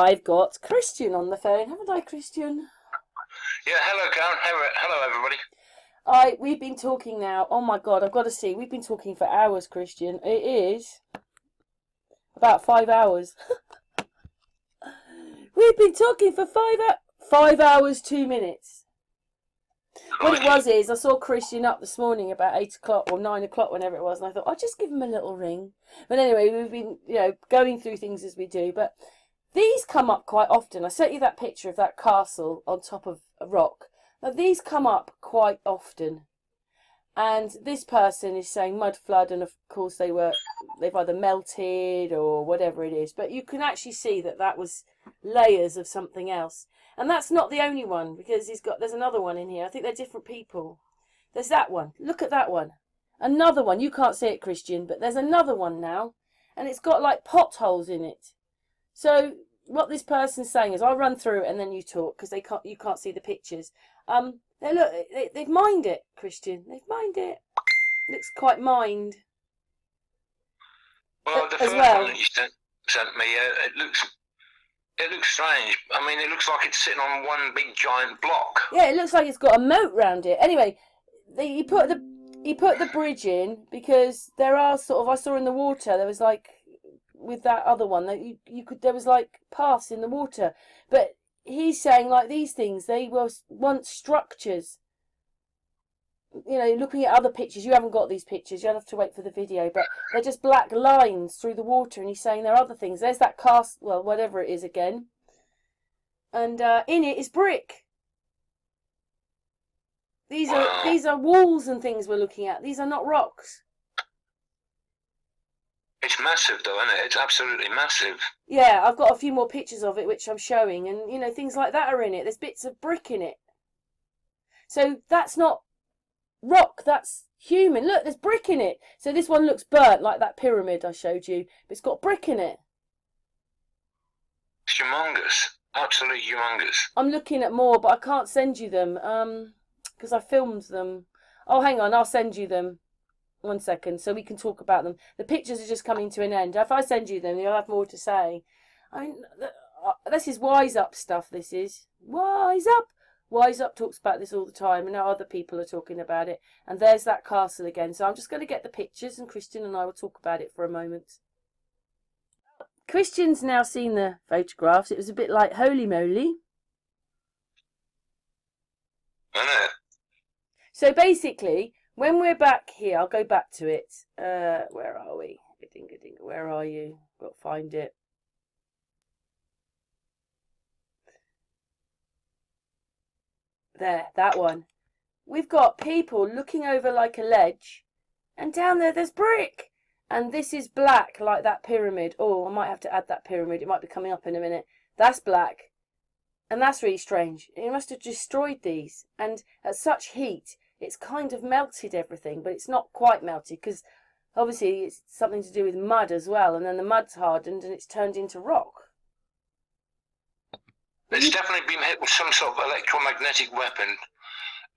I've got Christian on the phone, haven't I, Christian? Yeah, hello, Karen. Hello, everybody. We've been talking now. Oh my God, I've got to see. We've been talking for hours, Christian. It is about 5 hours. We've been talking for 5 hours, 2 minutes. What it was is I saw Christian up this morning about 8 o'clock or 9 o'clock, whenever it was, and I thought I'll just give him a little ring. But anyway, we've been, going through things as we do. But these come up quite often. I sent you that picture of that castle on top of a rock. Now these come up quite often. And this person is saying mud flood, and of course they've either melted or whatever it is. But you can actually see that that was layers of something else. And that's not the only one, because there's another one in here. I think they're different people. There's that one. Look at that one. Another one. You can't see it, Christian, but there's another one now. And it's got like potholes in it. So what this person's saying is, I'll run through it and then you talk, because you can't see the pictures. They've mined it, Christian. They've mined it. Looks quite mined. Well, the as first well. one that you sent me, it looks strange. I mean, it looks like it's sitting on one big giant block. Yeah, it looks like it's got a moat round it. Anyway, he put the bridge in because there are I saw in the water there was like with that other one that there was like paths in the water, but he's saying like these things, they were once structures. Looking at other pictures, you haven't got these pictures, you'll have to wait for the video, but they're just black lines through the water, and he's saying there are other things. There's that cast, well, whatever it is again, and in it is brick. These are walls and things we're looking at. These are not rocks. It's massive, though, isn't it? It's absolutely massive. Yeah, I've got a few more pictures of it which I'm showing, and things like that are in it. There's bits of brick in it. So that's not rock, that's human. Look, there's brick in it. So this one looks burnt, like that pyramid I showed you, but it's got brick in it. It's humongous. Absolutely humongous. I'm looking at more, but I can't send you them, because I filmed them. Oh, hang on, I'll send you them. 1 second, so we can talk about them. The pictures are just coming to an end. If I send you them, you'll have more to say. I mean, this is Wise Up stuff, this is. Wise Up! Wise Up talks about this all the time, and now other people are talking about it. And there's that castle again. So I'm just going to get the pictures, and Christian and I will talk about it for a moment. Christian's now seen the photographs. It was a bit like holy moly. Isn't it? So basically, when we're back here, I'll go back to it. Where are we? Where are you? Got to find it. There, that one. We've got people looking over like a ledge, and down there's brick. And this is black, like that pyramid. Oh, I might have to add that pyramid. It might be coming up in a minute. That's black. And that's really strange. It must have destroyed these. And at such heat, it's kind of melted everything, but it's not quite melted, because obviously it's something to do with mud as well, and then the mud's hardened and it's turned into rock. It's definitely been hit with some sort of electromagnetic weapon.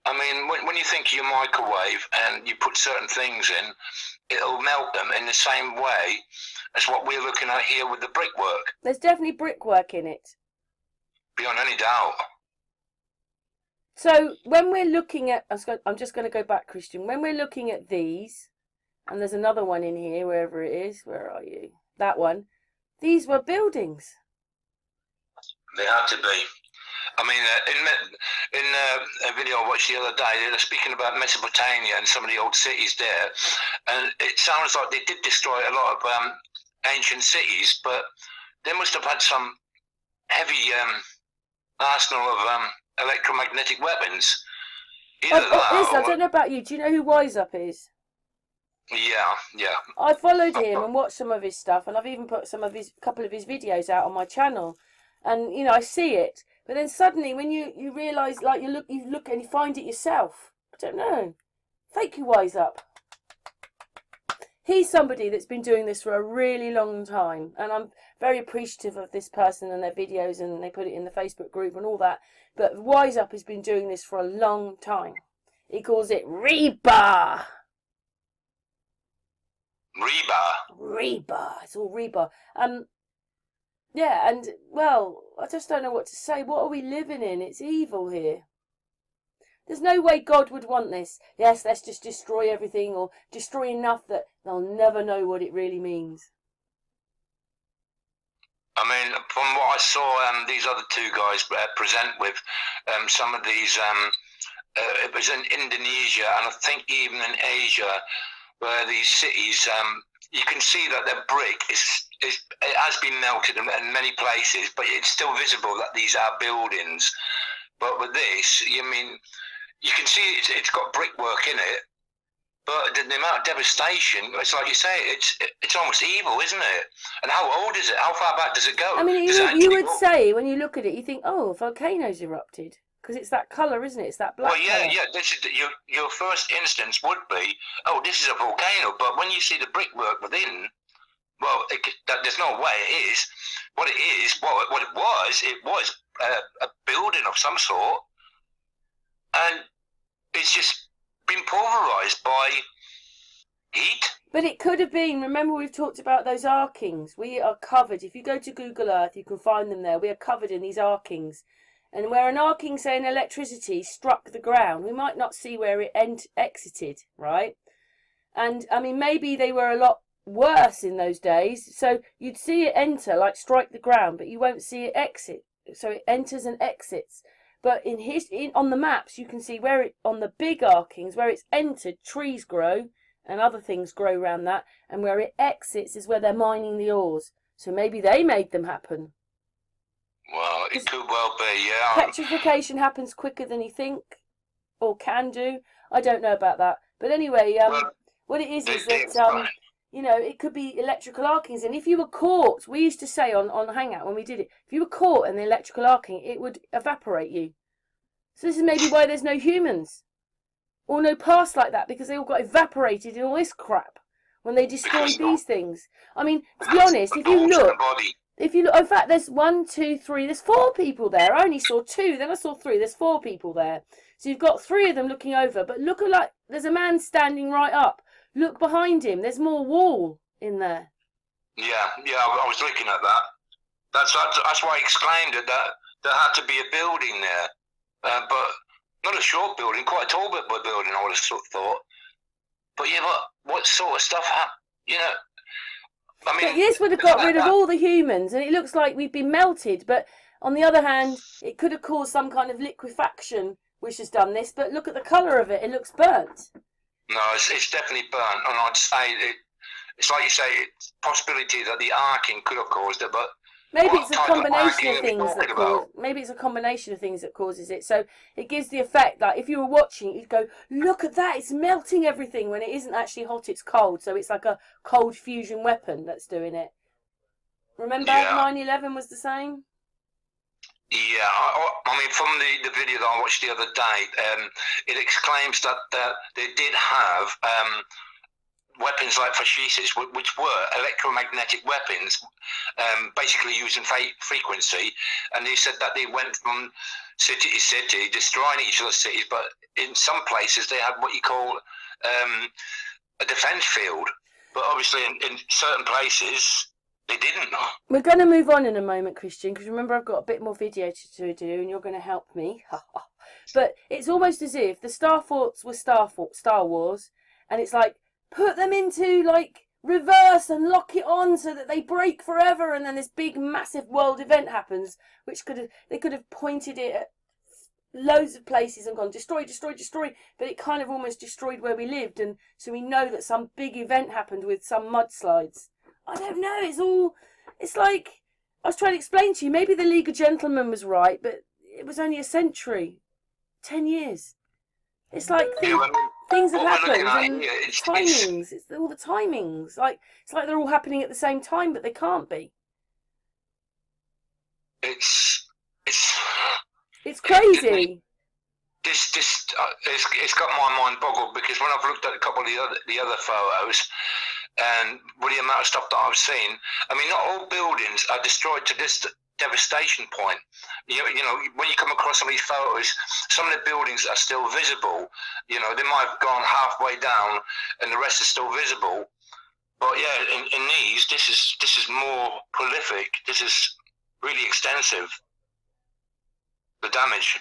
I mean, when you think of your microwave and you put certain things in, it'll melt them in the same way as what we're looking at here with the brickwork. There's definitely brickwork in it. Beyond any doubt. So when we're looking at, I'm just going to go back, Christian. When we're looking at these, and there's another one in here, wherever it is. Where are you? That one. These were buildings. They had to be. I mean, in a video I watched the other day, they were speaking about Mesopotamia and some of the old cities there, and it sounds like they did destroy a lot of ancient cities, but they must have had some heavy arsenal of electromagnetic weapons. I don't know about you. Do you know who Wise Up is? Yeah. I followed him and watched some of his stuff, and I've even put couple of his videos out on my channel, and I see it. But then suddenly, when you realise, like you look and you find it yourself. I don't know. Thank you, Wise Up. He's somebody that's been doing this for a really long time, and I'm very appreciative of this person and their videos, and they put it in the Facebook group and all that. But Wise Up has been doing this for a long time. He calls it rebar. Rebar. Rebar. It's all rebar. Yeah, and, well, I just don't know what to say. What are we living in? It's evil here. There's no way God would want this. Yes, let's just destroy everything, or destroy enough that they'll never know what it really means. I mean, from what I saw, these other two guys present with some of these. It was in Indonesia, and I think even in Asia, where these cities, you can see that their brick it has been melted in many places, but it's still visible that these are buildings. But with this, you mean, you can see it's got brickwork in it, but the amount of devastation, it's like you say, it's almost evil, isn't it? And how old is it? How far back does it go? I mean, you would say, when you look at it, you think, oh, volcano's erupted. Because it's that colour, isn't it? It's that black colour. Yeah. This is your first instance would be, oh, this is a volcano. But when you see the brickwork within, well, there's no way it is. What it is, what it was a building of some sort, and it's just been pulverised by heat. But it could have been, remember we've talked about those arkings. We are covered. If you go to Google Earth, you can find them there. We are covered in these arkings. And where an arcing, say, in electricity struck the ground, we might not see where it exited, right? And, I mean, maybe they were a lot worse in those days. So you'd see it enter, like strike the ground, but you won't see it exit. So it enters and exits. But on the maps, you can see where on the big arkings, where it's entered, trees grow and other things grow around that. And where it exits is where they're mining the ores. So maybe they made them happen. Well, it could well be, yeah. Petrification happens quicker than you think, or can do. I don't know about that. But anyway, what it is that, you know, it could be electrical arkings. And if you were caught, we used to say on Hangout when we did it, if you were caught in the electrical arcing, it would evaporate you. So this is maybe why there's no humans. Or no past like that, because they all got evaporated in all this crap when they destroyed these things. I mean, to be honest, if you look... in fact, there's 1, 2, 3, there's 4 people there. I only saw 2, then I saw 3, there's 4 people there. So you've got 3 of them looking over, but look, like there's a man standing right up. Look behind him, there's more wall in there. Yeah, I was looking at that. That's why I exclaimed it, that there had to be a building there. But not a short building, quite a tall building, I would have thought. But yeah, what sort of stuff happened, you know? I mean, but this would have got rid of all the humans, and it looks like we've been melted. But on the other hand, it could have caused some kind of liquefaction, which has done this. But look at the colour of it; it looks burnt. No, it's definitely burnt, and I'd say it's like you say, it's possibility that the arcing could have caused it, but maybe it's a combination of things that cause. Maybe it's a combination of things that causes it. So it gives the effect that if you were watching, you'd go, "Look at that! It's melting everything." When it isn't actually hot, it's cold. So it's like a cold fusion weapon that's doing it. Remember, 9/11 was the same. Yeah, I mean, from the video that I watched the other day, it exclaims that they did have weapons like fascistas, which were electromagnetic weapons, basically using frequency, and they said that they went from city to city, destroying each other's cities, but in some places they had what you call a defence field, but obviously in certain places they didn't. We're going to move on in a moment, Christian, because remember I've got a bit more video to do, and you're going to help me. But it's almost as if the Star Forts were Star Wars, and it's like, put them into like reverse and lock it on so that they break forever, and then this big massive world event happens, which they could have pointed it at loads of places and gone destroy, but it kind of almost destroyed where we lived, and so we know that some big event happened with some mudslides. I don't know, it's like, I was trying to explain to you, maybe the League of Gentlemen was right, but it was only a century, 10 years. It's like things have happened, and timings, it's all the timings, like, it's like they're all happening at the same time, but they can't be. It's crazy. It's got my mind boggled, because when I've looked at a couple of the other photos, and with the amount of stuff that I've seen, I mean, not all buildings are destroyed to this devastation point. You know, when you come across some of these photos, some of the buildings are still visible. You know, they might have gone halfway down, and the rest is still visible. But yeah, in these, this is more prolific. This is really extensive the damage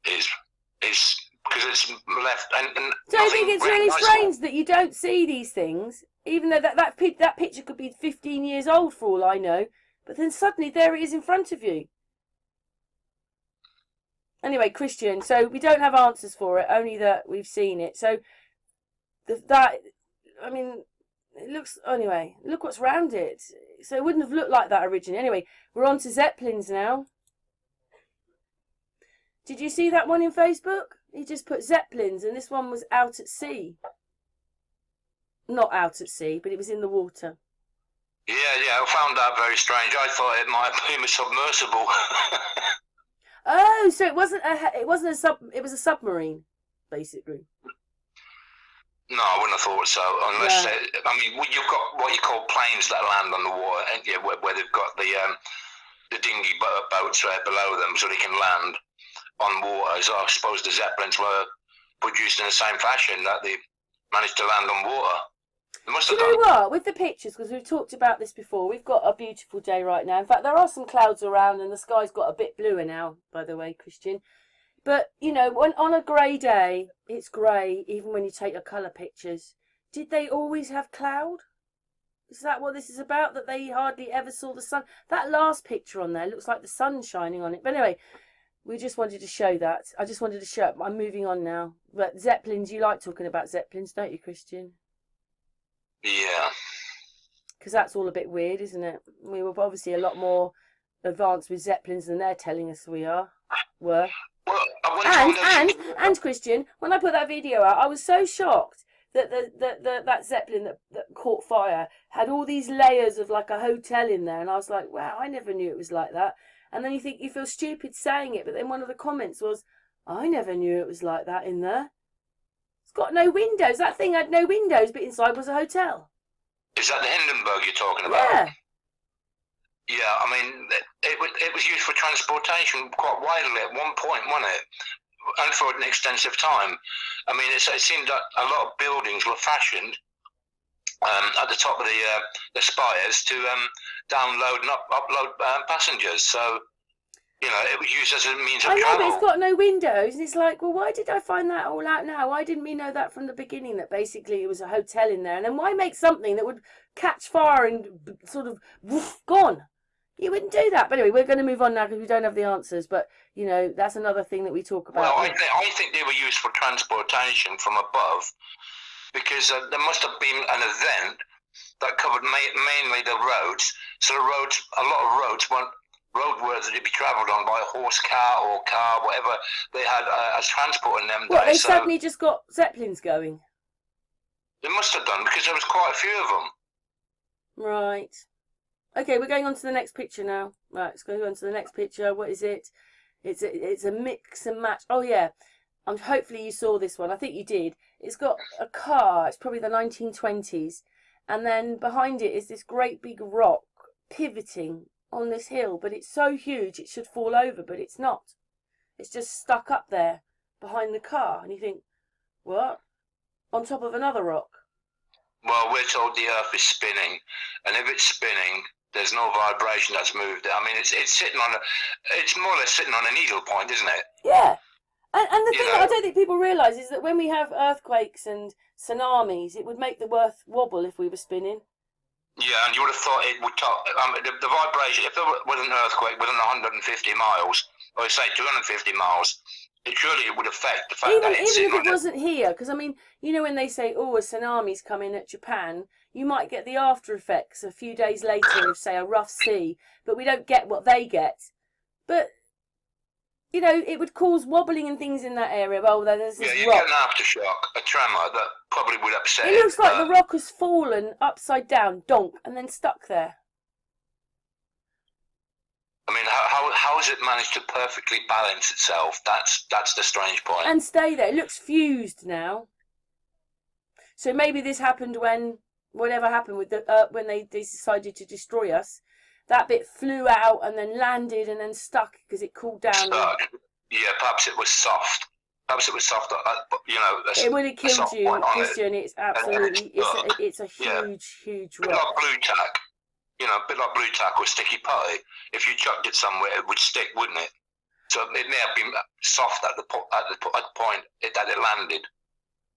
is because it's left and so I think it's really strange that you don't see these things, even though that picture could be 15 years old for all I know, but then suddenly there it is in front of you. Anyway, Christian, so we don't have answers for it, only that we've seen it. So I mean, it looks, anyway, look what's round it. So it wouldn't have looked like that originally. Anyway, we're on to Zeppelins now. Did you see that one in Facebook? He just put Zeppelins, and this one was out at sea. Not out at sea, but it was in the water. Yeah, I found that very strange. I thought it might be a submersible. Oh, so it wasn't it was a submarine, basically. No, I wouldn't have thought so. Unless I mean, you've got what you call planes that land on the water, where they've got the dinghy boats right below them, so they can land on water. So I suppose the Zeppelins were produced in the same fashion, that they managed to land on water. They must have done. You know what? With the pictures, because we've talked about this before, we've got a beautiful day right now. In fact, there are some clouds around, and the sky's got a bit bluer now, by the way, Christian. But, you know, on a grey day, it's grey, even when you take your colour pictures. Did they always have cloud? Is that what this is about, that they hardly ever saw the sun? That last picture on there looks like the sun shining on it. But anyway, we just wanted to show that. I just wanted to show it. I'm moving on now. But Zeppelins, you like talking about Zeppelins, don't you, Christian? Yeah. Because that's all a bit weird, isn't it? We were obviously a lot more advanced with Zeppelins than they're telling us we were. Well, and Christian, when I put that video out, I was so shocked that that Zeppelin that caught fire had all these layers of like a hotel in there, and I was like, wow, I never knew it was like that. And then you feel stupid saying it, but then one of the comments was, I never knew it was like that in there. It's got no windows. That thing had no windows, but inside was a hotel. Is that the Hindenburg you're talking about? Yeah. Yeah, I mean, it was used for transportation quite widely at one point, wasn't it? And for an extensive time. I mean, it seemed that a lot of buildings were fashioned at the top of the spires to download and upload passengers. So, you know, it was used as a means of travel. I know, but it's got no windows, and it's like, well, why did I find that all out now? Why didn't we know that from the beginning, that basically it was a hotel in there? And then why make something that would catch fire and sort of woof, gone? You wouldn't do that. But anyway, we're going to move on now because we don't have the answers. But, you know, that's another thing that we talk about. Well, I think they were used for transportation from above, because there must have been an event that covered mainly the roads. So a lot of roads weren't roadworthy to be travelled on by a horse car or car, whatever they had as transport in them days. What, they suddenly just got Zeppelins going? They must have done, because there was quite a few of them. Right. Okay, we're going on to the next picture now. Right, let's go on to the next picture. What is it? It's a mix and match. Oh, yeah. Hopefully you saw this one. I think you did. It's got a car. It's probably the 1920s. And then behind it is this great big rock pivoting on this hill. But it's so huge it should fall over, but it's not. It's just stuck up there behind the car. And you think, what? On top of another rock. Well, we're told the Earth is spinning. And if it's spinning, there's no vibration that's moved it. I mean, it's sitting on it's more or less sitting on a needle point, isn't it? Yeah. And the thing that I don't think people realise is that when we have earthquakes and tsunamis, it would make the earth wobble if we were spinning. Yeah, and you would have thought it would the vibration, if there was an earthquake within 150 miles, or say 250 miles, it would affect the fact even that it's if it wasn't here, because I mean, you know, when they say, oh, a tsunami's coming at Japan, you might get the after effects a few days later of, say, a rough sea, but we don't get what they get. But, you know, it would cause wobbling and things in that area. Oh, there's this you rock. get an aftershock, a tremor that probably would upset it. It looks like the rock has fallen upside down, donk, and then stuck there. I mean, how has it managed to perfectly balance itself? That's the strange point. And stay there. It looks fused now. So maybe this happened when whatever happened with when they decided to destroy us. That bit flew out and then landed and then stuck because it cooled down. Stuck. Yeah, perhaps it was soft. Perhaps it was soft. You know, it would have killed you, Christian. It's absolutely. It's a huge, huge rock. Like blue tack. You know, a bit like blue tack or sticky putty. If you chucked it somewhere, it would stick, wouldn't it? So it may have been soft at the point that it landed.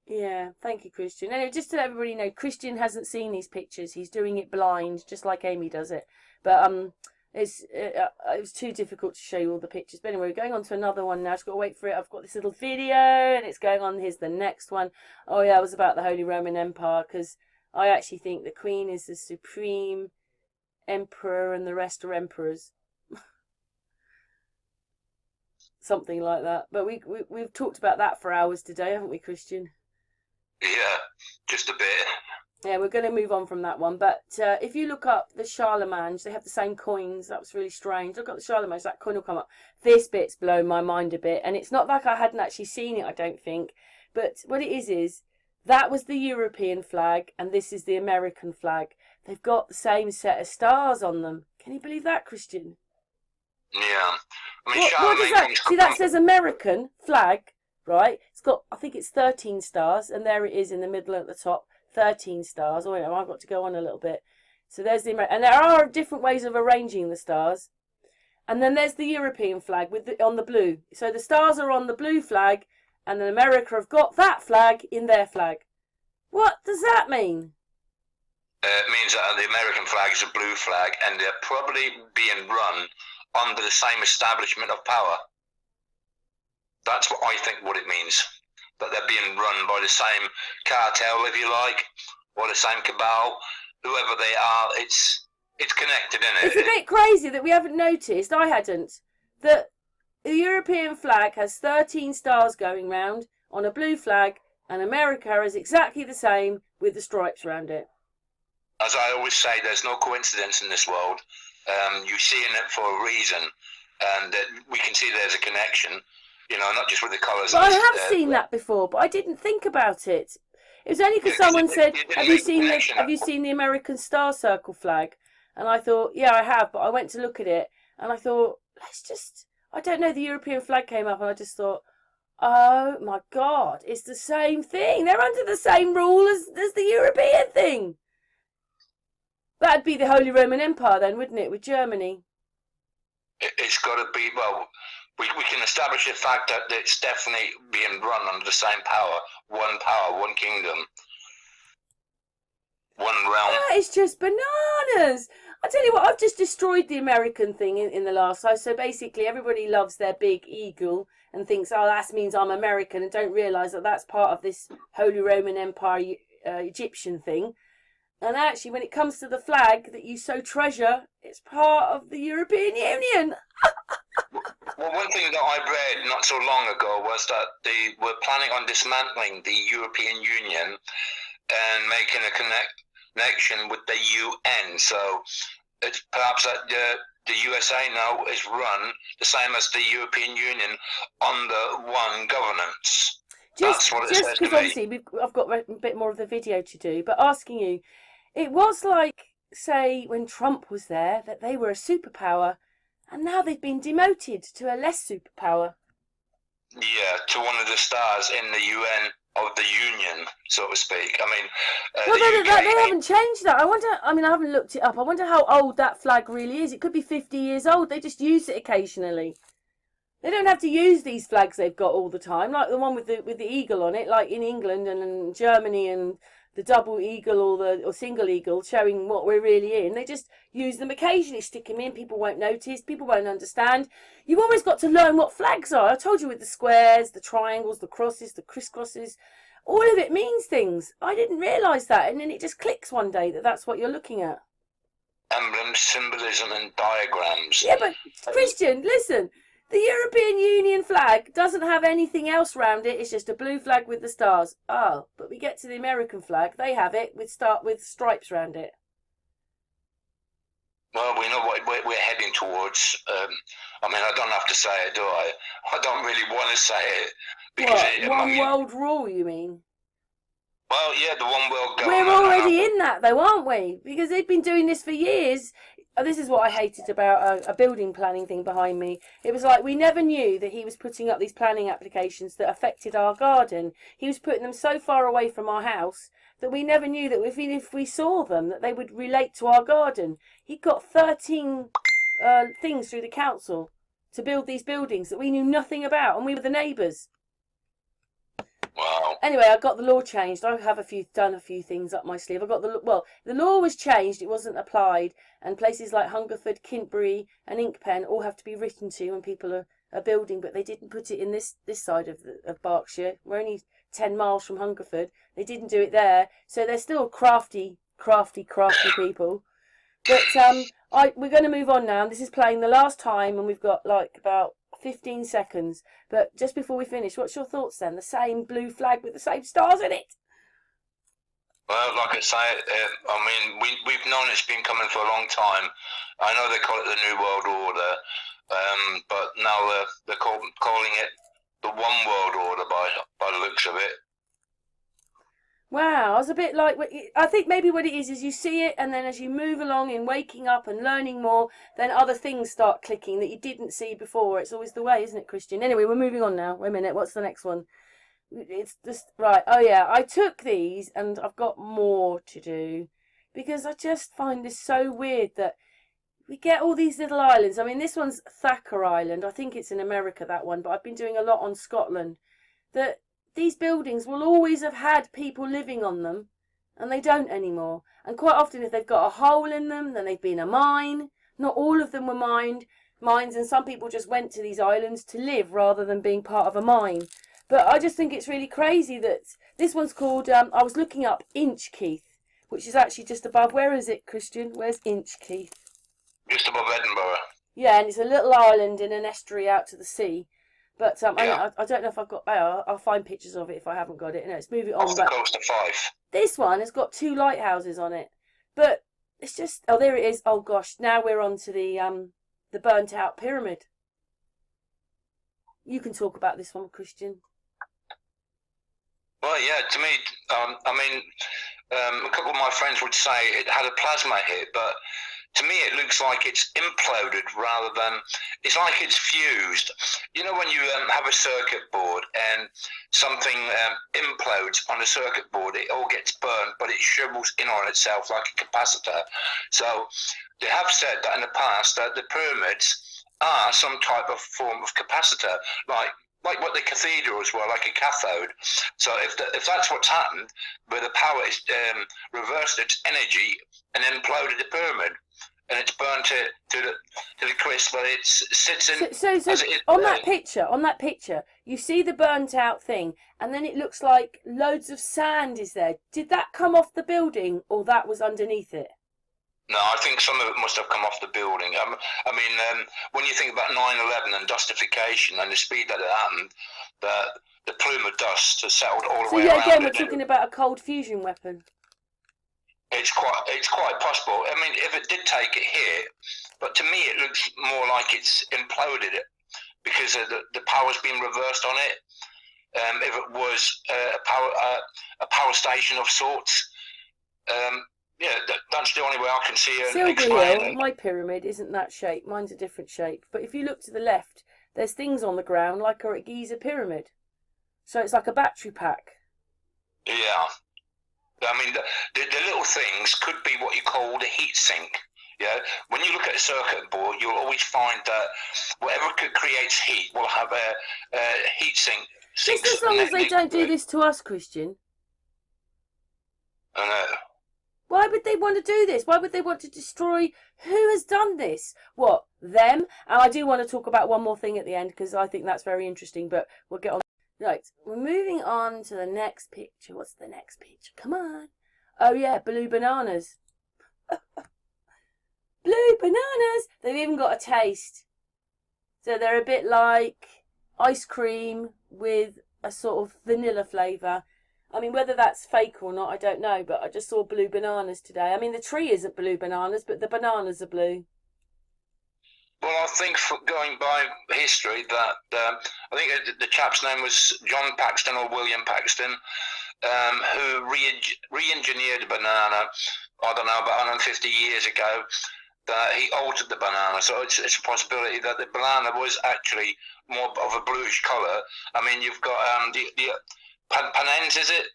Yeah, thank you, Christian. Anyway, just to let everybody know, Christian hasn't seen these pictures. He's doing it blind, just like Amy does it. But it was too difficult to show you all the pictures. But anyway, we're going on to another one now. I've got to wait for it. I've got this little video, and it's going on. Here's the next one. Oh yeah, it was about the Holy Roman Empire, because I actually think the Queen is the supreme emperor, and the rest are emperors. Something like that. But we've talked about that for hours today, haven't we, Christian? Yeah, just a bit. Yeah, we're going to move on from that one. But if you look up the Charlemagne's, they have the same coins. That was really strange. Look up the Charlemagne's, that coin will come up. This bit's blown my mind a bit. And it's not like I hadn't actually seen it, I don't think. But what it is that was the European flag, and this is the American flag. They've got the same set of stars on them. Can you believe that, Christian? Yeah. I mean, what does that? See, that says American flag, right? It's got, I think it's 13 stars, and there it is in the middle at the top. 13 stars. Oh, wait, I've got to go on a little bit. So there's the American, and there are different ways of arranging the stars. And then there's the European flag with on the blue. So the stars are on the blue flag, and then America have got that flag in their flag. What does that mean? It means that the American flag is a blue flag, and they're probably being run under the same establishment of power. That's what I think what it means. That they're being run by the same cartel, if you like, or the same cabal, whoever they are. It's connected, isn't it? It's a bit crazy that we haven't noticed, I hadn't, that the European flag has 13 stars going round on a blue flag, and America is exactly the same with the stripes around it. As I always say, there's no coincidence in this world. You're seeing it for a reason, and we can see there's a connection. You know, not just with the colours. But I have seen that before, but I didn't think about it. It was only because someone said, "Have you seen the American Star Circle flag?" And I thought, "Yeah, I have." But I went to look at it, and I thought, I don't know. The European flag came up, and I just thought, "Oh my God, it's the same thing. They're under the same rule as the European thing." That'd be the Holy Roman Empire, then, wouldn't it, with Germany? It's got to be. Well, we can establish the fact that it's definitely being run under the same power, one kingdom, one realm. That is just bananas. I tell you what, I've just destroyed the American thing in the last time. So basically, everybody loves their big eagle and thinks, "Oh, that means I'm American," and don't realise that that's part of this Holy Roman Empire Egyptian thing. And actually, when it comes to the flag that you so treasure, it's part of the European Union. Well, one thing that I read not so long ago was that they were planning on dismantling the European Union and making a connection with the UN. So it's perhaps that the USA now is run the same as the European Union under one governance. That's what it says to me. Obviously, I've got a bit more of the video to do, but asking you, it was like, say, when Trump was there, that they were a superpower, and now they've been demoted to a less superpower. Yeah, to one of the stars in the UN of the Union, so to speak. I mean, they haven't changed that. I haven't looked it up. I wonder how old that flag really is. It could be 50 years old. They just use it occasionally. They don't have to use these flags they've got all the time, like the one with the eagle on it, like in England and in Germany, and the double eagle or single eagle showing what we're really in. They just use them occasionally, stick them in. People won't notice. People won't understand. You've always got to learn what flags are. I told you with the squares, the triangles, the crosses, the crisscrosses. All of it means things. I didn't realise that, and then it just clicks one day that that's what you're looking at. Emblems, symbolism and diagrams. Yeah, but Christian, listen. The European Union flag doesn't have anything else round it. It's just a blue flag with the stars. Oh, but we get to the American flag. They have it with stripes round it. Well, we know what we're heading towards. I mean, I don't have to say it, do I? I don't really want to say it. Because one world rule, you mean? Well, yeah, the one world government. We're already in that, though, aren't we? Because they've been doing this for years. this is what I hated about a building planning thing behind me. It was like we never knew that he was putting up these planning applications that affected our garden. He was putting them so far away from our house that we never knew that if we saw them, that they would relate to our garden. He got 13 things through the council to build these buildings that we knew nothing about, and we were the neighbours. Wow. Anyway, I got the law changed. I have done a few things up my sleeve. The law was changed. It wasn't applied, and places like Hungerford, Kintbury, and Inkpen all have to be written to when people are building. But they didn't put it in this side of Berkshire. We're only 10 miles from Hungerford. They didn't do it there, so they're still crafty people. But we're going to move on now. This is playing the last time, and we've got like about 15 seconds. But just before we finish, what's your thoughts then? The same blue flag with the same stars in it. Well, like I say, I mean, we've known it's been coming for a long time. I know they call it the New World Order, but now they're calling it the One World Order by the looks of it. Wow, I was a bit like, I think maybe what it is you see it, and then as you move along in waking up and learning more, then other things start clicking that you didn't see before. It's always the way, isn't it, Christian? Anyway, we're moving on now. Wait a minute, what's the next one? It's just, right, oh yeah, I took these and I've got more to do because I just find this so weird that we get all these little islands. I mean, this one's Thacker Island. I think it's in America, that one, but I've been doing a lot on Scotland. That these buildings will always have had people living on them, and they don't anymore. And quite often, if they've got a hole in them, then they've been a mine. Not all of them were mines, and some people just went to these islands to live rather than being part of a mine. But I just think it's really crazy that this one's called, I was looking up Inchkeith, which is actually just above, where is it, Christian? Where's Inchkeith? Just above Edinburgh. Yeah, and it's a little island in an estuary out to the sea. But Yeah. I don't know if I've got. I'll find pictures of it if I haven't got it. No, let's move it on. Off the coast of Fife. This one has got 2 lighthouses on it, but it's just. Oh, there it is. Oh gosh, now we're on to the burnt out pyramid. You can talk about this one, Christian. Well, yeah. To me, I mean, a couple of my friends would say it had a plasma hit, but to me, it looks like it's imploded rather than, it's like it's fused. You know, when you have a circuit board and something implodes on a circuit board, it all gets burned, but it shrivels in on itself like a capacitor. So they have said that in the past that the pyramids are some type of form of capacitor, like what the cathedrals were, like a cathode. So if that's what's happened, where the power is reversed its energy and imploded the pyramid, and it's burnt it to the crisp, but it sits in. So on that picture, you see the burnt out thing, and then it looks like loads of sand is there. Did that come off the building, or that was underneath it? No, I think some of it must have come off the building. I mean, when you think about 9/11 and dustification and the speed that it happened, the plume of dust has settled all the way around. So again, we're talking about a cold fusion weapon. It's quite possible. I mean, if it did take a hit, but to me it looks more like it's imploded it because the power's been reversed on it. If it was a power station of sorts, yeah, that's the only way I can see it. Silver Hill, my pyramid isn't that shape. Mine's a different shape. But if you look to the left, there's things on the ground like a Giza pyramid. So it's like a battery pack. Yeah. I mean, the little things could be what you call the heat sink. Yeah, when you look at a circuit board, you'll always find that whatever creates heat will have a heat sink. Just as long as they don't do this to us, Christian. I know. Why would they want to do this? Why would they want to destroy? Who has done this? What, them? And I do want to talk about one more thing at the end because I think that's very interesting, but we'll get on. Right, we're moving on to the next picture. What's the next picture? Come on. Oh yeah, blue bananas. Blue bananas! They've even got a taste. So they're a bit like ice cream with a sort of vanilla flavour. I mean, whether that's fake or not, I don't know, but I just saw blue bananas today. I mean, the tree isn't blue bananas, but the bananas are blue. Well, I think going by history that I think the chap's name was John Paxton or William Paxton, who re-engineered a banana, I don't know, about 150 years ago, that he altered the banana, so it's a possibility that the banana was actually more of a bluish colour. I mean, you've got the panennes, is it?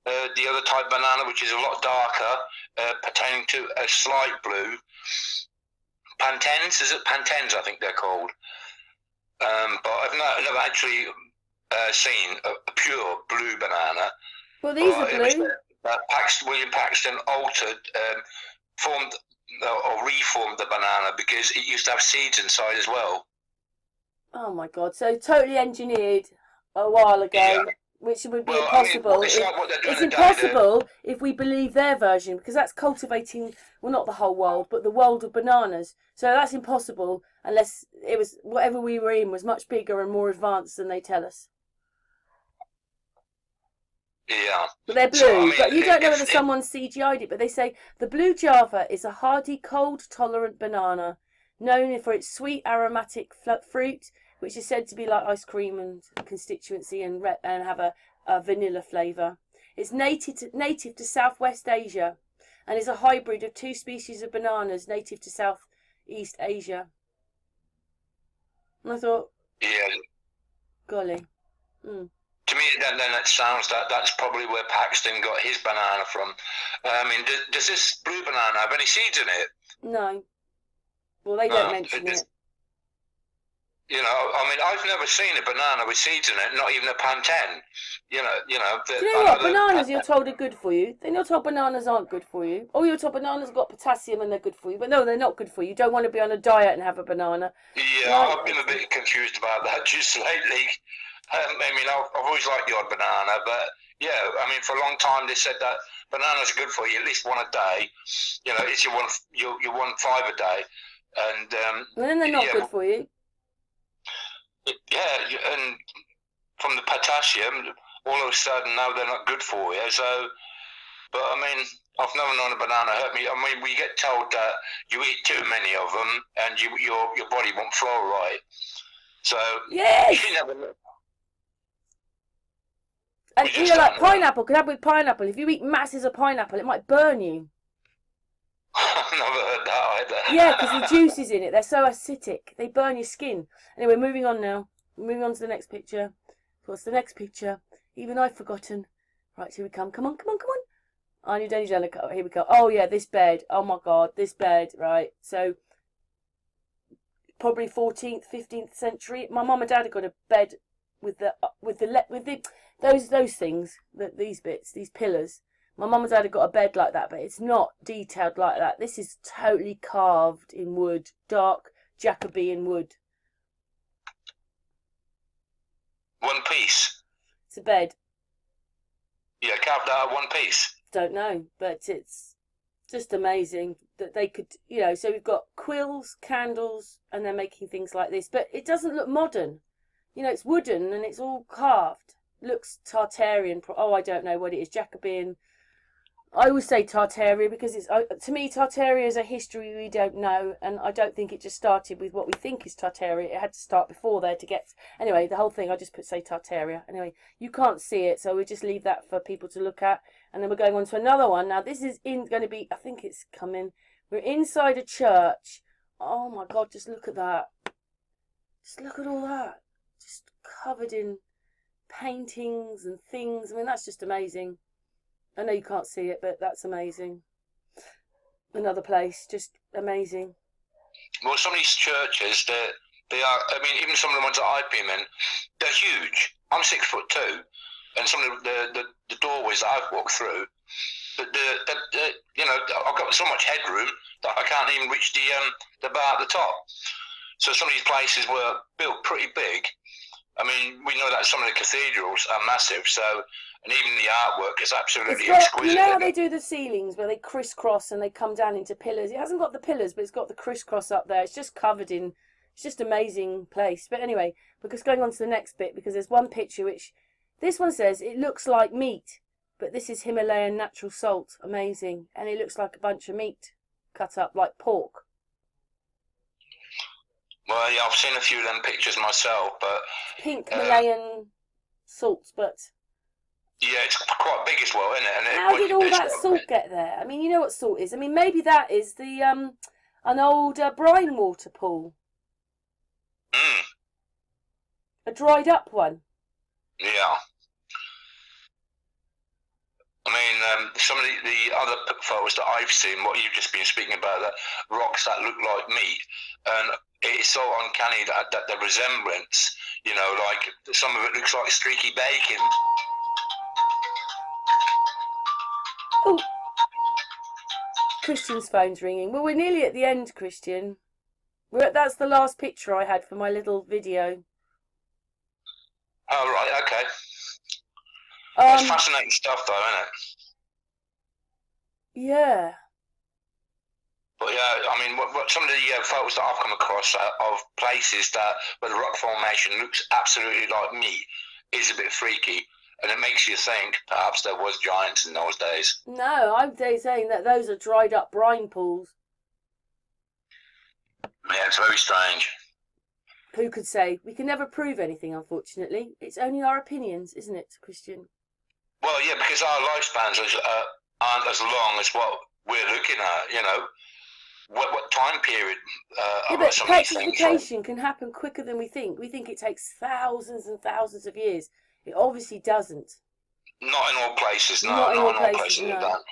The other type banana, which is a lot darker, pertaining to a slight blue. Pantennes, is it? Pantennes, I think they're called. But I've never actually seen a pure blue banana. Well, these are blue. William Paxton altered, formed or reformed the banana because it used to have seeds inside as well. Oh my God! So totally engineered a while ago, Yeah. which would be impossible. I mean, it's impossible if we believe their version, because that's cultivating, well, not the whole world, but the world of bananas. So that's impossible unless it was whatever we were in was much bigger and more advanced than they tell us. Yeah. But they're blue. So, I mean, but you don't know whether someone's CGI'd it, but they say the blue Java is a hardy, cold-tolerant banana known for its sweet, aromatic fruit, which is said to be like ice cream and constituency and have a vanilla flavour. It's native to Southwest Asia and is a hybrid of two species of bananas native to Southeast Asia. And I thought, yeah, golly. To me, then it sounds that's probably where Paxton got his banana from. I mean, does this blue banana have any seeds in it? No. Well, they don't mention it. You know, I mean, I've never seen a banana with seeds in it, not even a plantain. Do you know what? Bananas, you're told, are good for you. Then you're told bananas aren't good for you. Or you're told bananas got potassium and they're good for you. But no, they're not good for you. You don't want to be on a diet and have a banana. Yeah, right? I've been a bit confused about that just lately. I mean, I've always liked the odd banana, but yeah, I mean, for a long time they said that bananas are good for you, at least one a day. You know, it's your one 5 a day, and then they're not good for you. Yeah, and from the potassium, all of a sudden now they're not good for you. So, but I mean, I've never known a banana hurt me. I mean, we get told that you eat too many of them and your body won't flow right. So yes. You never. And you know, like pineapple, could have with pineapple. If you eat masses of pineapple, it might burn you. I've never heard that either. Yeah, because the juices in it, they're so acidic. They burn your skin. Anyway, moving on now. Moving on to the next picture. What's the next picture? Even I've forgotten. Right, here we come. Come on. I need only done a cut. Here we go. Oh, yeah, this bed. Oh, my God, this bed. Right, so probably 14th, 15th century. My mum and dad had got a bed with those things, these bits, these pillars. My mum and dad had got a bed like that, but it's not detailed like that. This is totally carved in wood, dark Jacobean wood. One piece. It's a bed. Yeah, carved out of one piece. Don't know, but it's just amazing that they could, you know. So we've got quills, candles, and they're making things like this, but it doesn't look modern. You know, it's wooden and it's all carved. Looks Tartarian. Oh, I don't know what it is. Jacobean. I always say Tartaria because it's, to me, Tartaria is a history we don't know, and I don't think it just started with what we think is Tartaria. It had to start before there to get. Anyway, the whole thing, I just say Tartaria. Anyway, you can't see it, so we'll just leave that for people to look at, and then we're going on to another one. Now, this is going to be, I think it's coming. We're inside a church. Oh my God, just look at that. Just look at all that. Just covered in paintings and things. I mean, that's just amazing. I know you can't see it, but that's amazing. Another place, just amazing. Well, some of these churches, they are. I mean, even some of the ones that I've been in, they're huge. I'm 6'2", and some of the doorways that I've walked through, you know, I've got so much headroom that I can't even reach the bar at the top. So some of these places were built pretty big. I mean, we know that some of the cathedrals are massive, so, and even the artwork is absolutely exquisite. You know how they do the ceilings where they crisscross and they come down into pillars? It hasn't got the pillars, but it's got the crisscross up there. It's just covered in, it's just an amazing place. But anyway, because going on to the next bit, because there's one picture which, this one says, it looks like meat, but this is Himalayan natural salt. Amazing. And it looks like a bunch of meat cut up like pork. Well, yeah, I've seen a few of them pictures myself, but... Pink Himalayan salt, but... Yeah, it's quite big as well, isn't it? And how did all that salt get there? I mean, you know what salt is. I mean, maybe that is the... an old brine water pool. Mm, A dried up one. yeah. I mean, some of the other photos that I've seen, what you've just been speaking about, that rocks that look like meat, and it's so uncanny that the resemblance, you know, like some of it looks like streaky bacon. Oh, Christian's phone's ringing. Well, we're nearly at the end, Christian. That's the last picture I had for my little video. Oh, right, okay. That's fascinating stuff, though, isn't it? Yeah. But yeah, I mean, what some of the photos that I've come across of places where the rock formation looks absolutely like meat is a bit freaky, and it makes you think perhaps there was giants in those days. No, I'm saying that those are dried up brine pools. Yeah, it's very strange. Who could say? We can never prove anything, unfortunately. It's only our opinions, isn't it, Christian? Well, yeah, because our lifespans aren't as long as what we're looking at, you know. What time period but some of these things? petrification can happen quicker than we think. We think it takes thousands and thousands of years. It obviously doesn't. Not in all places, no. Not in all places, places no. it don't.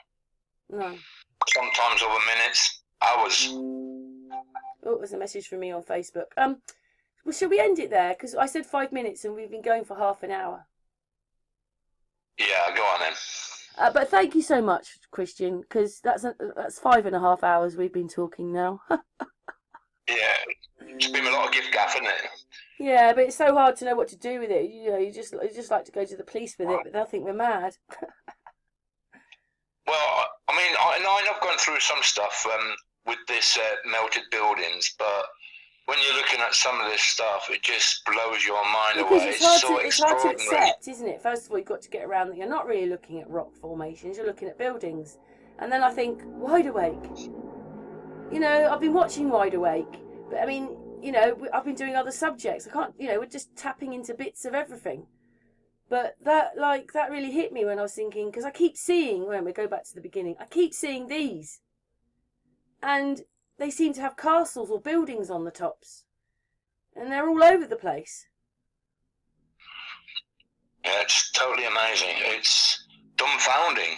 No. Sometimes over minutes, hours. Oh, it was a message from me on Facebook. Well, shall we end it there? Because I said 5 minutes and we've been going for half an hour. Yeah, go on then. But thank you so much, Christian, because that's 5.5 hours we've been talking now. Yeah, it's been a lot of gift gaff, isn't it? Yeah, but it's so hard to know what to do with it. You know, you just like to go to the police with it, but they'll think we're mad. Well, I mean, I know I've gone through some stuff with this melted buildings, but when you're looking at some of this stuff, it just blows your mind Because away. it's hard to extraordinary. accept, isn't it? First of all, you've got to get around that you're not really looking at rock formations, you're looking at buildings. And then I think, Wide Awake. You know, I've been watching Wide Awake, but I mean, you know, I've been doing other subjects. I can't, you know, we're just tapping into bits of everything. But that really hit me when I was thinking, because I keep seeing, when we go back to the beginning, I keep seeing these. And they seem to have castles or buildings on the tops. And they're all over the place. Yeah, it's totally amazing. It's dumbfounding.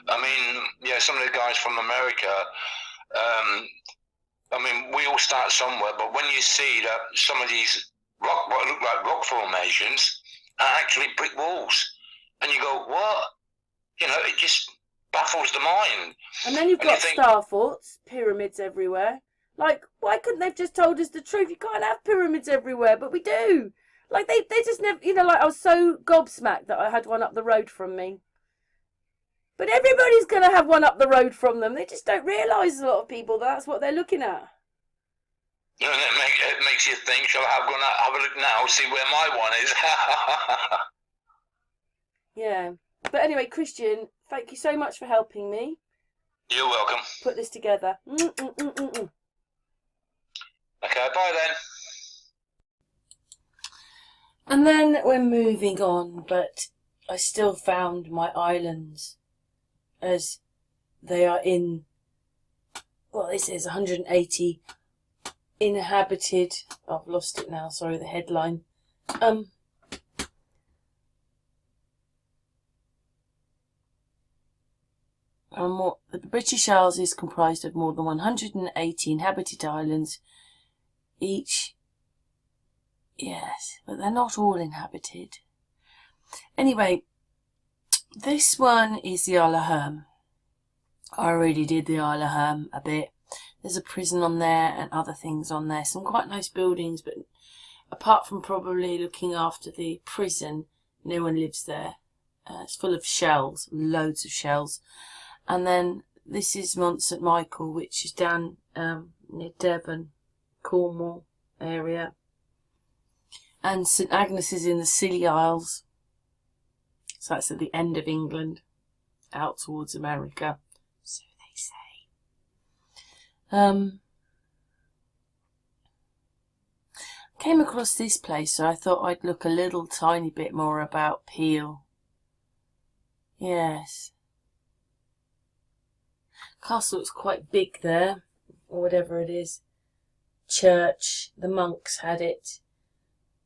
I mean, yeah, some of the guys from America, I mean, we all start somewhere, but when you see that some of these what look like rock formations are actually brick walls, and you go, what? You know, it just baffles the mind. And then you've got star forts, pyramids everywhere. Like, why couldn't they have just told us the truth? You can't have pyramids everywhere, but we do. Like, they just never, you know, like, I was so gobsmacked that I had one up the road from me. But everybody's going to have one up the road from them. They just don't realise, a lot of people, that that's what they're looking at. You know, it makes you think, shall I go and have a look now, see where my one is? Yeah. But anyway, Christian, thank you so much for helping me. You're welcome. Put this together. Okay, bye then. And then we're moving on, but I still found my islands as they are in, well, this is 180 inhabited. I've lost it now, sorry, the headline. The British Isles is comprised of more than 180 inhabited islands, each. Yes, but they're not all inhabited. Anyway, this one is the Isle of Herm. I already did the Isle of Herm a bit. There's a prison on there and other things on there. Some quite nice buildings, but apart from probably looking after the prison, no one lives there. It's full of shells, loads of shells. And then this is Mont St Michael, which is down near Devon, Cornwall area. And St Agnes is in the Scilly Isles. So that's at the end of England, out towards America. So they say. Came across this place, so I thought I'd look a little tiny bit more about Peel. Yes. Castle looks quite big there. or whatever it is, church. The monks had it.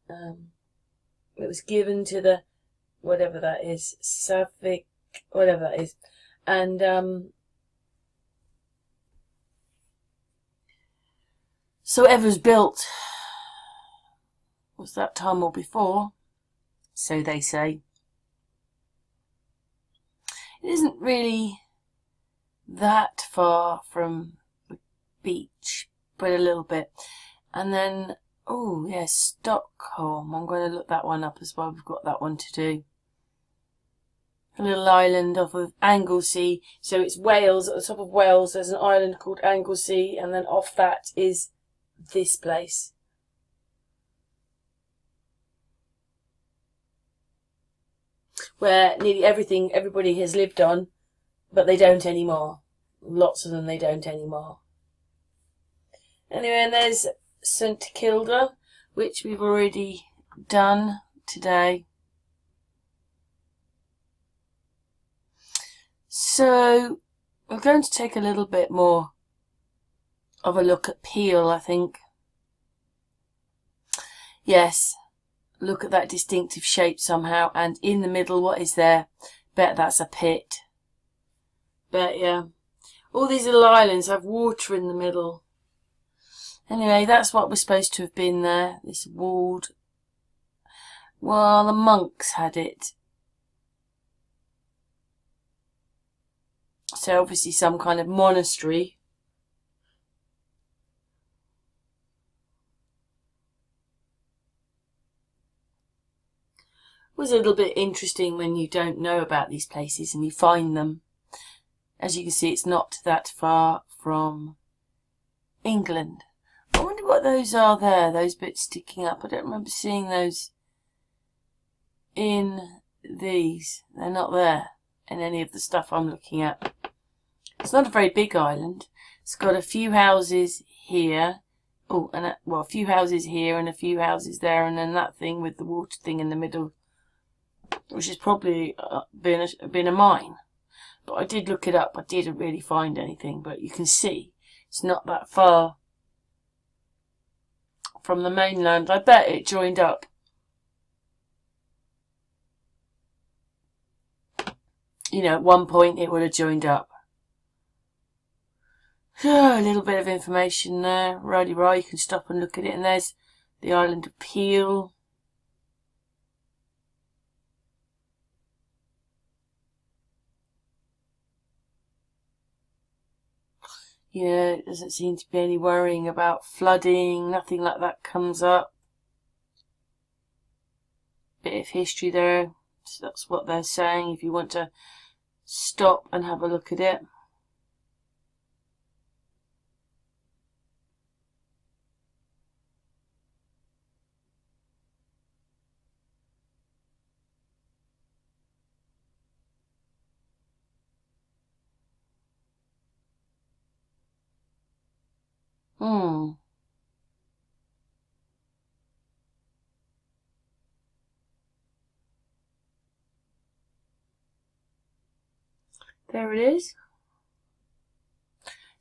It was given to the, whatever that is, Sapphic, whatever that is. And so whatever was built was that time or before, so they say. It isn't really that far from the beach, but a little bit. And then, oh yes, Stockholm. I'm going to look that one up as well. We've got that one to do. A little island off of Anglesey. So it's Wales. At the top of Wales, there's an island called Anglesey, and then off that is this place. Where nearly everybody has lived on, but they don't anymore. Lots of them they don't anymore. Anyway, and there's St Kilda, which we've already done today. So we're going to take a little bit more of a look at Peel, I think. Yes, look at that distinctive shape somehow, and in the middle, what is there? Bet that's a pit. But yeah, all these little islands have water in the middle. Anyway, that's what was supposed to have been there, this walled. Well, the monks had it. So obviously some kind of monastery. It was a little bit interesting when you don't know about these places and you find them. As you can see, it's not that far from England. I wonder what those are there, those bits sticking up. I don't remember seeing those in these. They're not there in any of the stuff I'm looking at. It's not a very big island. It's got a few houses here. Oh, and a few houses here and a few houses there, and then that thing with the water thing in the middle, which has probably been a mine. But I did look it up. I didn't really find anything, but you can see it's not that far from the mainland. I bet it joined up. You know, at one point it would have joined up. A little bit of information there. Righty right, you can stop and look at it. And there's the island of Peel. Yeah, it doesn't seem to be any worrying about flooding. Nothing like that comes up. Bit of history there. So that's what they're saying if you want to stop and have a look at it. There it is.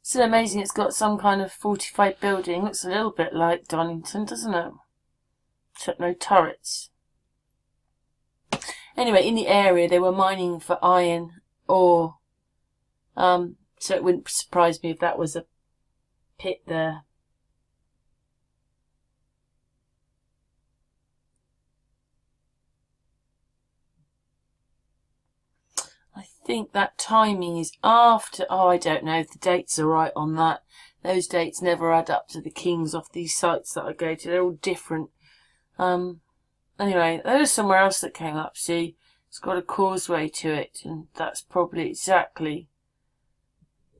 Still amazing it's got some kind of fortified building. Looks a little bit like Donington, doesn't it? Except no turrets. Anyway, in the area they were mining for iron ore. So it wouldn't surprise me if that was a pit there. I think that timing is after, I don't know if the dates are right on that. Those dates never add up to the kings off these sites that I go to. They're all different. Anyway, there was somewhere else that came up. See, it's got a causeway to it, and that's probably exactly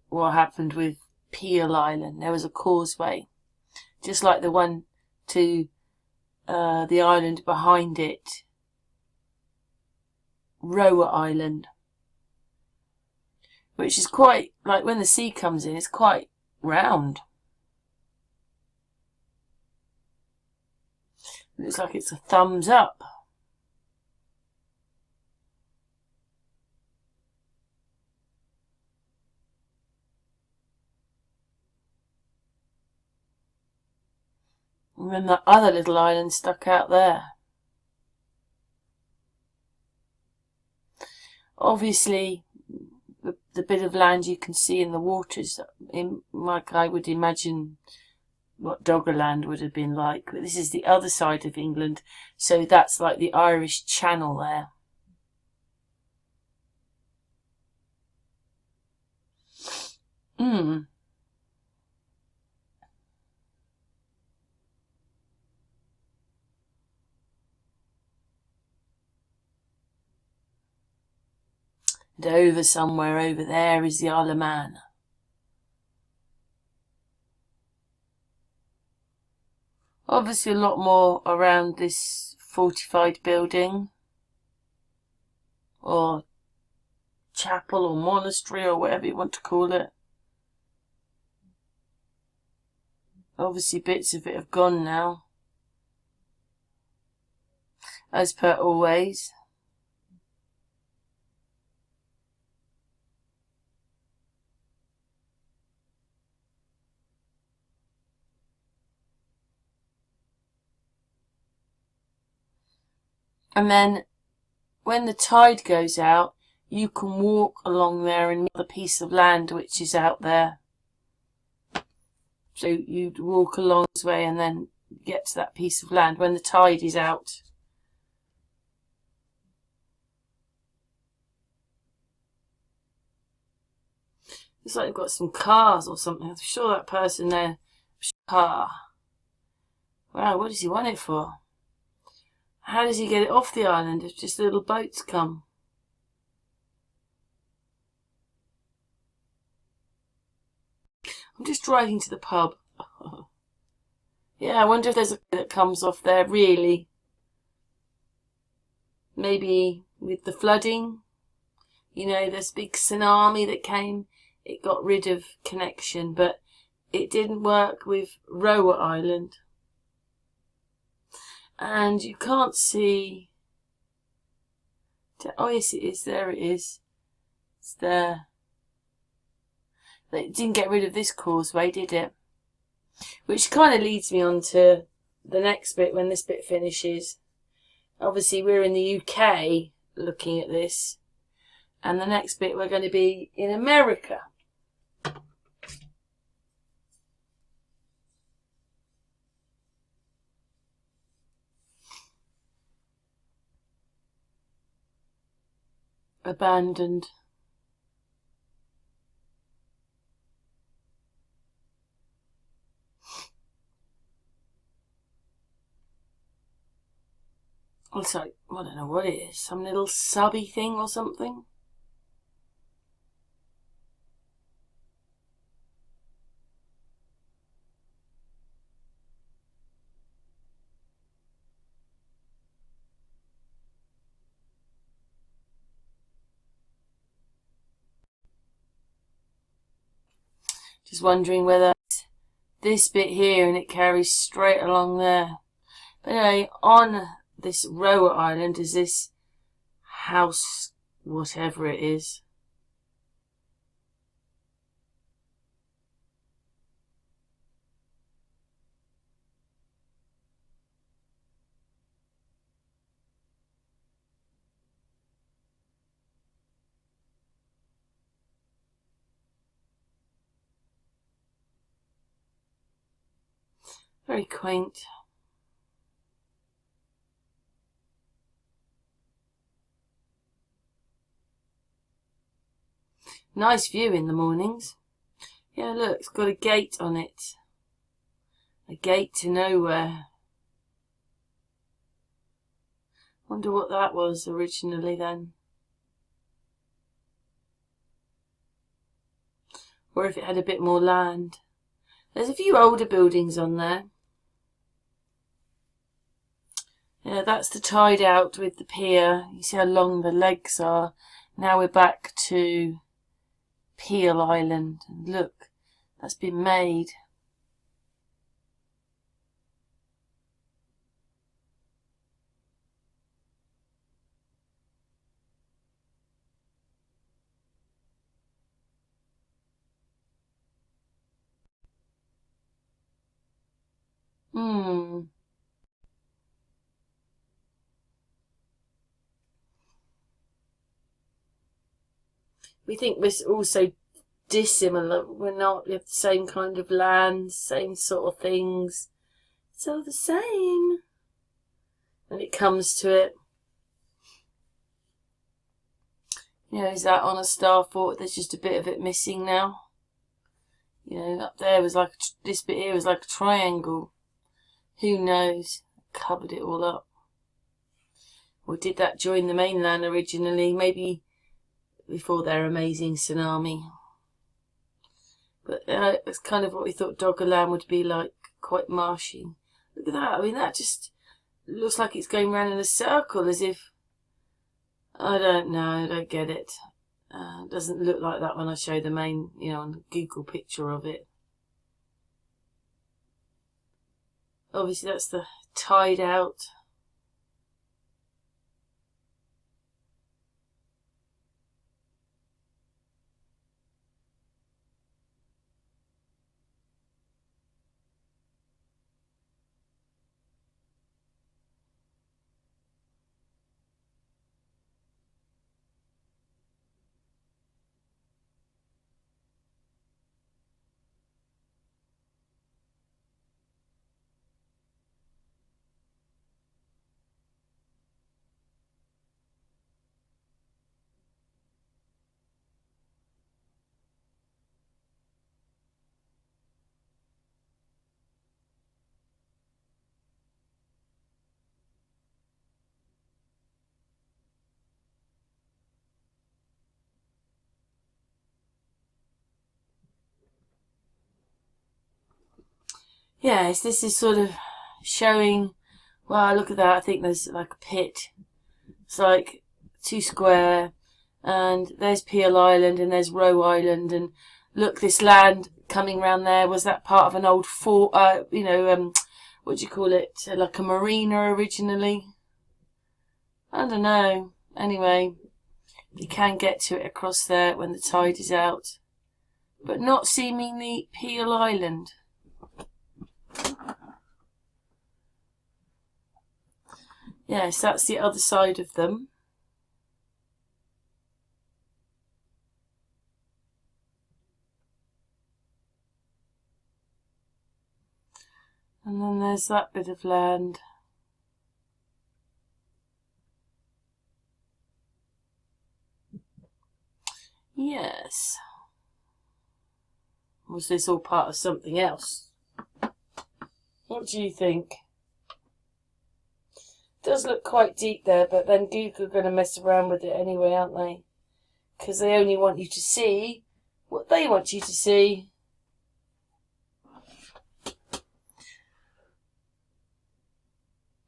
what happened with Peel Island. There was a causeway, just like the one to the island behind it, Roa Island, which is quite, like when the sea comes in, it's quite round. Looks like it's a thumbs up. And then that other little island stuck out there. Obviously, the bit of land you can see in the waters, like I would imagine what Doggerland would have been like. But this is the other side of England, so that's like the Irish Channel there. And over somewhere over there is the Isle of Man. Obviously a lot more around this fortified building, or chapel or monastery or whatever you want to call it. Obviously bits of it have gone now, as per always. And then when the tide goes out, you can walk along there and the piece of land which is out there. So you'd walk along this way and then get to that piece of land when the tide is out. Looks like they've got some cars or something. I'm sure that person there was a car. Wow, what does he want it for? How does he get it off the island if just little boats come? I'm just driving to the pub. Yeah, I wonder if there's a that comes off there, really. Maybe with the flooding. You know, this big tsunami that came, it got rid of connection, but it didn't work with Roa Island. And you can't see... Oh yes, it is. There it is. It's there. It didn't get rid of this causeway, did it? Which kind of leads me on to the next bit when this bit finishes. Obviously we're in the UK looking at this. And the next bit we're going to be in America. Abandoned. Looks like, I don't know what it is, some little subby thing or something. Just wondering whether it's this bit here and it carries straight along there. But anyway, on this Roa Island is this house, whatever it is. Very quaint. Nice view in the mornings. Yeah, look, it's got a gate on it. A gate to nowhere. Wonder what that was originally then. Or if it had a bit more land. There's a few older buildings on there. Yeah, that's the tide out with the pier. You see how long the legs are. Now we're back to Peel Island. And look, that's been made. we think we're all so dissimilar. We're not. We have the same kind of land, same sort of things. It's all the same when it comes to it. You know, is that on a star fort? There's just a bit of it missing now. You know, up there was like, this bit here was like a triangle. Who knows? Covered it all up. Or did that join the mainland originally? Maybe before their amazing tsunami. But it's kind of what we thought Doggerland would be like, quite marshy. Look at that. I mean, that just looks like it's going round in a circle, as if... I don't know, I don't get it. It doesn't look like that when I show the main, you know, on the Google picture of it. Obviously that's the tide out. Yes, this is sort of showing, wow, look at that, I think there's like a pit. It's like 2 square, and there's Peel Island, and there's Roe Island, and look, this land coming round there, was that part of an old fort, you know, what do you call it, like a marina originally? I don't know. Anyway, you can get to it across there when the tide is out, but not seemingly Peel Island. Yes, that's the other side of them. And then there's that bit of land. Yes. Was this all part of something else? What do you think? It does look quite deep there, but then Google are going to mess around with it anyway, aren't they? Because they only want you to see what they want you to see.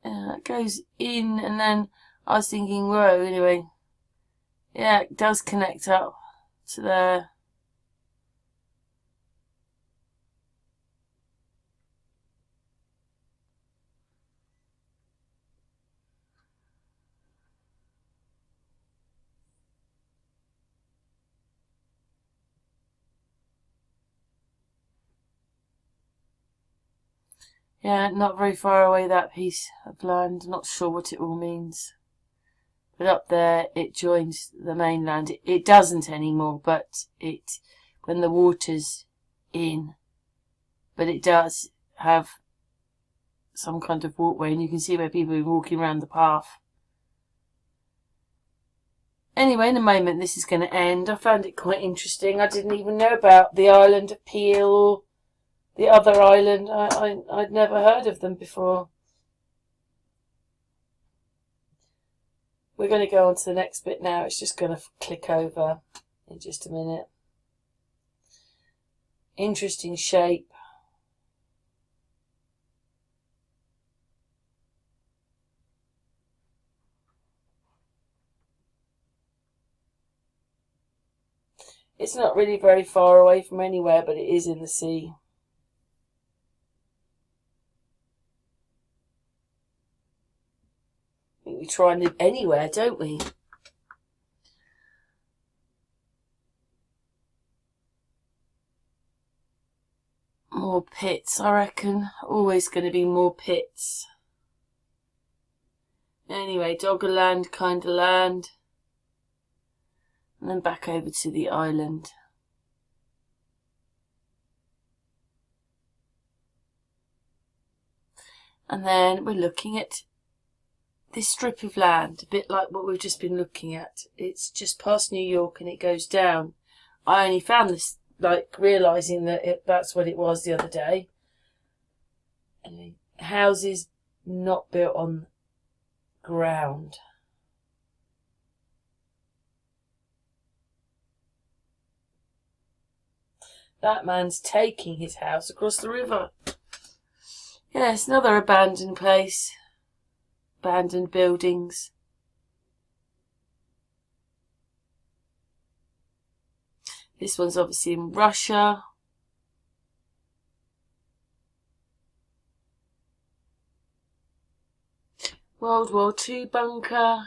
It goes in, and then I was thinking, whoa, anyway. Yeah, it does connect up to there. Yeah, not very far away, that piece of land. Not sure what it all means. But up there, it joins the mainland. It doesn't anymore, but it, when the water's in. But it does have some kind of walkway, and you can see where people are walking around the path. Anyway, in a moment, this is going to end. I found it quite interesting. I didn't even know about the island of Peel or the other island. I'd never heard of them before. We're going to go on to the next bit now. It's just going to click over in just a minute. Interesting shape. It's not really very far away from anywhere, but it is in the sea. I think we try and live anywhere, don't we? More pits, I reckon. Always going to be more pits. Anyway, Doggerland kind of land. And then back over to the island. And then we're looking at this strip of land, a bit like what we've just been looking at. It's just past New York and it goes down. I only found this, like, realising that that's what it was the other day. Anyway, houses not built on ground. That man's taking his house across the river. Yes, another abandoned place. Abandoned buildings. This one's obviously in Russia. World War II bunker.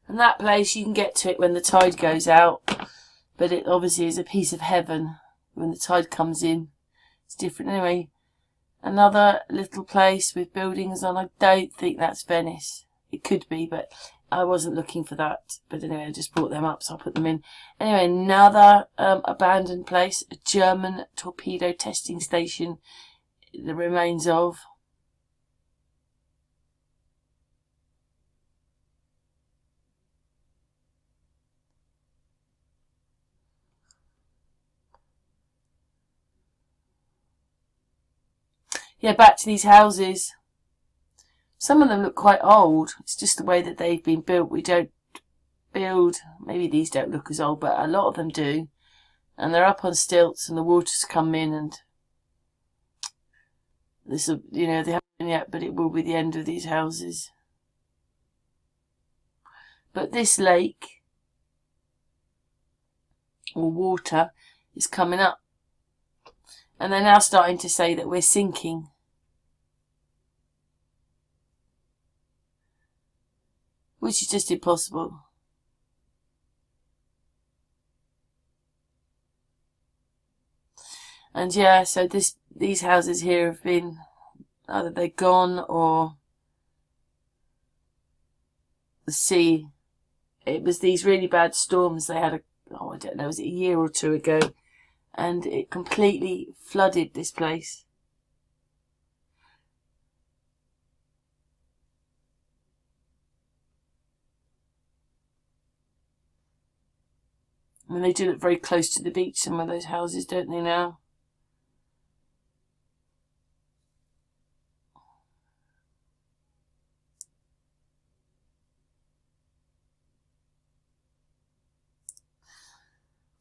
And that place, you can get to it when the tide goes out. But it obviously is a piece of heaven when the tide comes in. It's different. Anyway, another little place with buildings on. I don't think that's Venice. It could be, but I wasn't looking for that. But anyway, I just brought them up, so I'll put them in. Anyway, another abandoned place. A German torpedo testing station. The remains of. Yeah, back to these houses. Some of them look quite old. It's just the way that they've been built. We don't build, maybe these don't look as old, but a lot of them do. And they're up on stilts and the water's come in and this will, you know, they haven't been yet, but it will be the end of these houses. But this lake or water is coming up. And they're now starting to say that we're sinking. Which is just impossible. And yeah, so these houses here have been, either they're gone or the sea. It was these really bad storms they had, I don't know, was it a year or two ago? And it completely flooded this place. I mean, they do look very close to the beach, some of those houses, don't they now?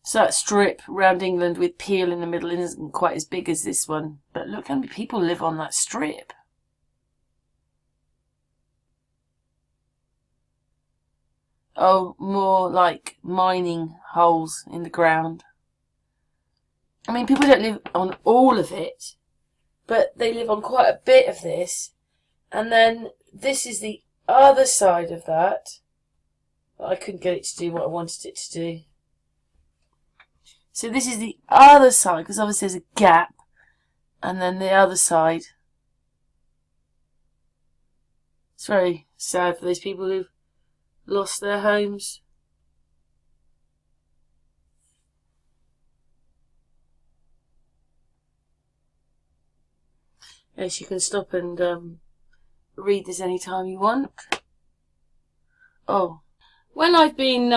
So that strip round England with Peel in the middle isn't quite as big as this one. But look how many people live on that strip. Oh, more like mining holes in the ground. I mean, people don't live on all of it, but they live on quite a bit of this. And then this is the other side of that. I couldn't get it to do what I wanted it to do. So this is the other side, because obviously there's a gap. And then the other side. It's very sad for those people who've lost their homes. Yes, you can stop and read this anytime you want. Oh, when I've been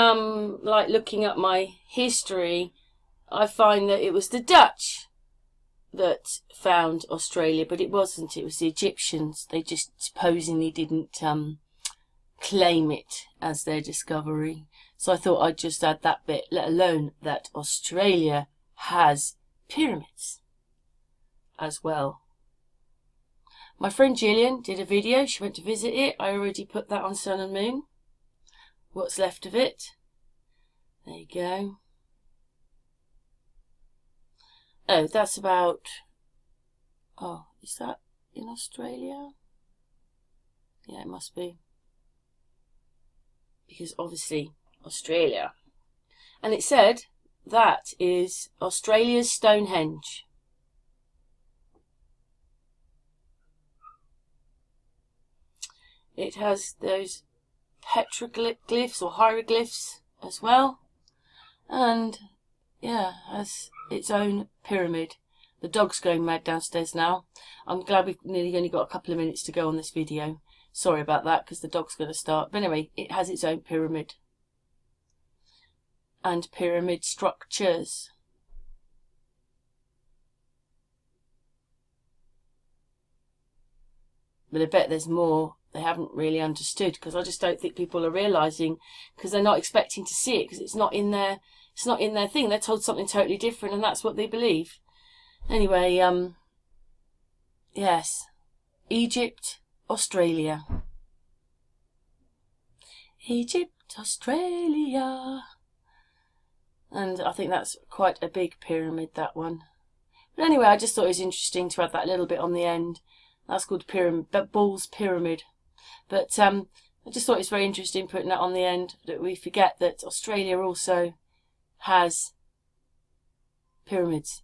like looking at my history, I find that it was the Dutch that found Australia, but it wasn't. It was the Egyptians. They just supposedly didn't claim it as their discovery. So I thought I'd just add that bit, let alone that Australia has pyramids as well. My friend Gillian did a video. She went to visit it. I already put that on Sun and Moon. What's left of it. There you go. Oh, that's about... Oh, is that in Australia? Yeah, it must be. Because obviously, Australia. And it said that is Australia's Stonehenge. It has those petroglyphs or hieroglyphs as well, and yeah, has its own pyramid. The dog's going mad downstairs now. I'm glad we've nearly only got a couple of minutes to go on this video. Sorry about that, because the dog's going to start. But anyway, it has its own pyramid and pyramid structures. But I bet there's more they haven't really understood, because I just don't think people are realising, because they're not expecting to see it, because it's not in their thing. They're told something totally different, and that's what they believe. Anyway, yes, Egypt, Australia. Egypt, Australia. And I think that's quite a big pyramid, that one. But anyway, I just thought it was interesting to add that little bit on the end. That's called Bull's Pyramid. But I just thought it's very interesting putting that on the end, that we forget that Australia also has pyramids.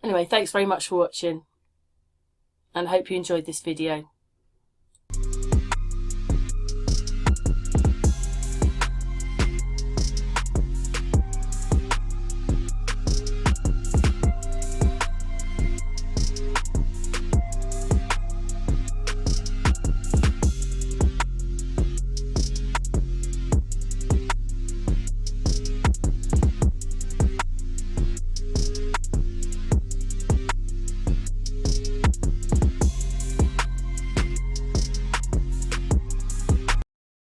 Anyway, thanks very much for watching, and I hope you enjoyed this video.